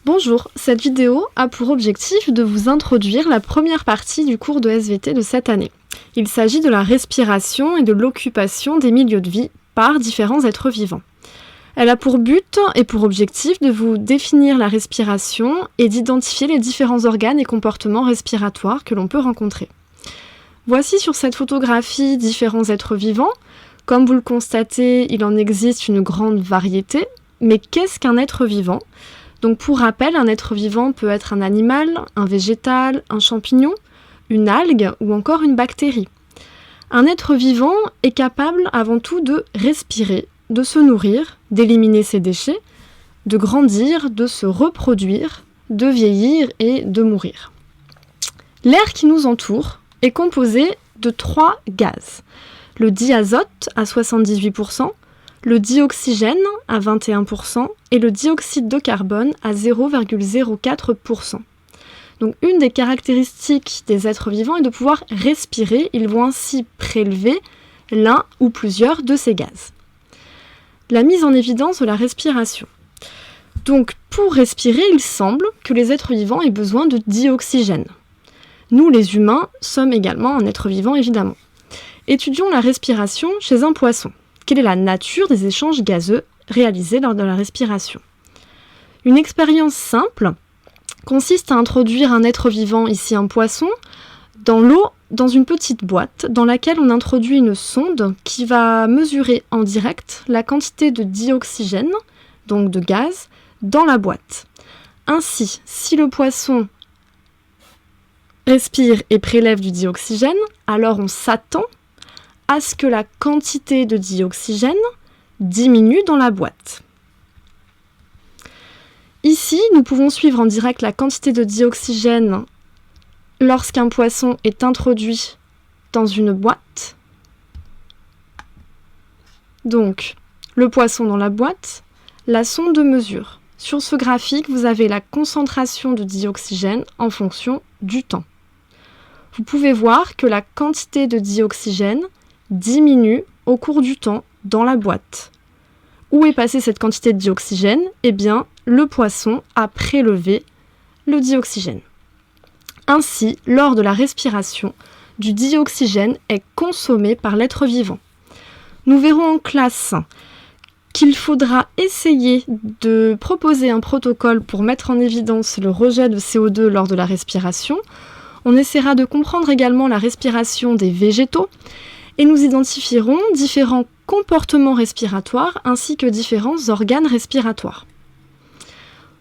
Bonjour, cette vidéo a pour objectif de vous introduire la première partie du cours de SVT de cette année. Il s'agit de la respiration et de l'occupation des milieux de vie par différents êtres vivants. Elle a pour but et pour objectif de vous définir la respiration et d'identifier les différents organes et comportements respiratoires que l'on peut rencontrer. Voici sur cette photographie différents êtres vivants. Comme vous le constatez, il en existe une grande variété, mais qu'est-ce qu'un être vivant ? Donc pour rappel, un être vivant peut être un animal, un végétal, un champignon, une algue ou encore une bactérie. Un être vivant est capable avant tout de respirer, de se nourrir, d'éliminer ses déchets, de grandir, de se reproduire, de vieillir et de mourir. L'air qui nous entoure est composé de 3 gaz. Le diazote à 78%, le dioxygène à 21% et le dioxyde de carbone à 0,04%. Donc une des caractéristiques des êtres vivants est de pouvoir respirer. Ils vont ainsi prélever l'un ou plusieurs de ces gaz. La mise en évidence de la respiration. Donc pour respirer, il semble que les êtres vivants aient besoin de dioxygène. Nous, les humains, sommes également un être vivant, évidemment. Étudions la respiration chez un poisson. Quelle est la nature des échanges gazeux réalisés lors de la respiration ? Une expérience simple consiste à introduire un être vivant, ici un poisson, dans l'eau, dans une petite boîte dans laquelle on introduit une sonde qui va mesurer en direct la quantité de dioxygène, donc de gaz, dans la boîte. Ainsi, si le poisson respire et prélève du dioxygène, alors on s'attend à ce que la quantité de dioxygène diminue dans la boîte. Ici, nous pouvons suivre en direct la quantité de dioxygène lorsqu'un poisson est introduit dans une boîte. Donc, le poisson dans la boîte, la sonde de mesure. Sur ce graphique, vous avez la concentration de dioxygène en fonction du temps. Vous pouvez voir que la quantité de dioxygène diminue au cours du temps dans la boîte. Où est passée cette quantité de dioxygène ? Eh bien, le poisson a prélevé le dioxygène. Ainsi, lors de la respiration, du dioxygène est consommé par l'être vivant. Nous verrons en classe qu'il faudra essayer de proposer un protocole pour mettre en évidence le rejet de CO2 lors de la respiration. On essaiera de comprendre également la respiration des végétaux et nous identifierons différents comportements respiratoires ainsi que différents organes respiratoires.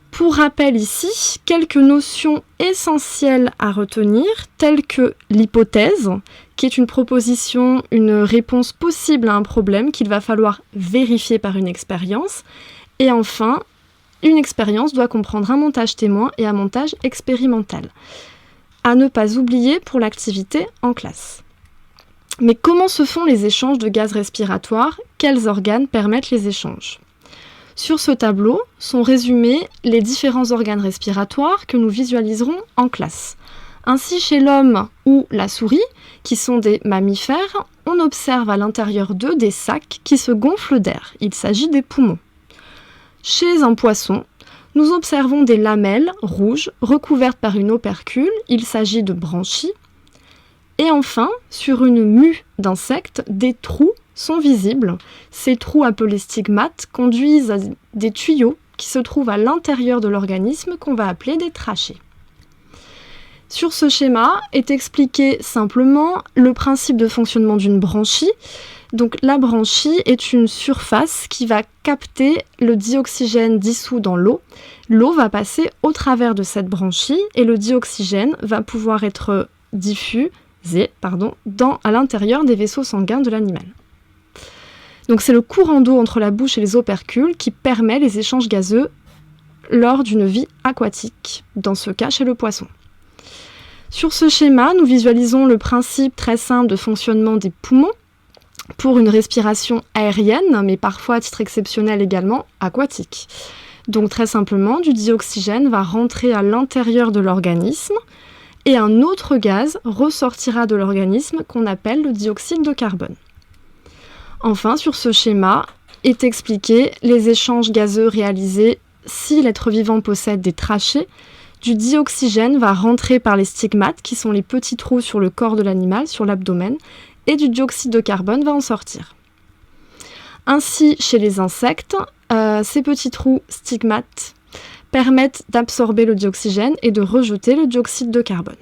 Pour rappel ici, quelques notions essentielles à retenir, telles que l'hypothèse, qui est une proposition, une réponse possible à un problème qu'il va falloir vérifier par une expérience. Et enfin, une expérience doit comprendre un montage témoin et un montage expérimental. À ne pas oublier pour l'activité en classe. Mais comment se font les échanges de gaz respiratoires ? Quels organes permettent les échanges ? Sur ce tableau sont résumés les différents organes respiratoires que nous visualiserons en classe. Ainsi, chez l'homme ou la souris, qui sont des mammifères, on observe à l'intérieur d'eux des sacs qui se gonflent d'air. Il s'agit des poumons. Chez un poisson, nous observons des lamelles rouges recouvertes par une opercule. Il s'agit de branchies. Et enfin, sur une mue d'insectes, des trous sont visibles. Ces trous appelés stigmates conduisent à des tuyaux qui se trouvent à l'intérieur de l'organisme qu'on va appeler des trachées. Sur ce schéma est expliqué simplement le principe de fonctionnement d'une branchie. Donc la branchie est une surface qui va capter le dioxygène dissous dans l'eau. L'eau va passer au travers de cette branchie et le dioxygène va pouvoir être diffusé à l'intérieur des vaisseaux sanguins de l'animal. Donc c'est le courant d'eau entre la bouche et les opercules qui permet les échanges gazeux lors d'une vie aquatique, dans ce cas chez le poisson. Sur ce schéma, nous visualisons le principe très simple de fonctionnement des poumons pour une respiration aérienne, mais parfois à titre exceptionnel également aquatique. Donc très simplement, du dioxygène va rentrer à l'intérieur de l'organisme et un autre gaz ressortira de l'organisme qu'on appelle le dioxyde de carbone. Enfin, sur ce schéma est expliqué les échanges gazeux réalisés si l'être vivant possède des trachées, du dioxygène va rentrer par les stigmates, qui sont les petits trous sur le corps de l'animal, sur l'abdomen, et du dioxyde de carbone va en sortir. Ainsi, chez les insectes, ces petits trous stigmates permettent d'absorber le dioxygène et de rejeter le dioxyde de carbone.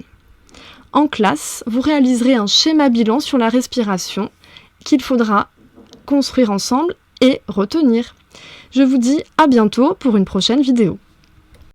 En classe, vous réaliserez un schéma bilan sur la respiration qu'il faudra construire ensemble et retenir. Je vous dis à bientôt pour une prochaine vidéo.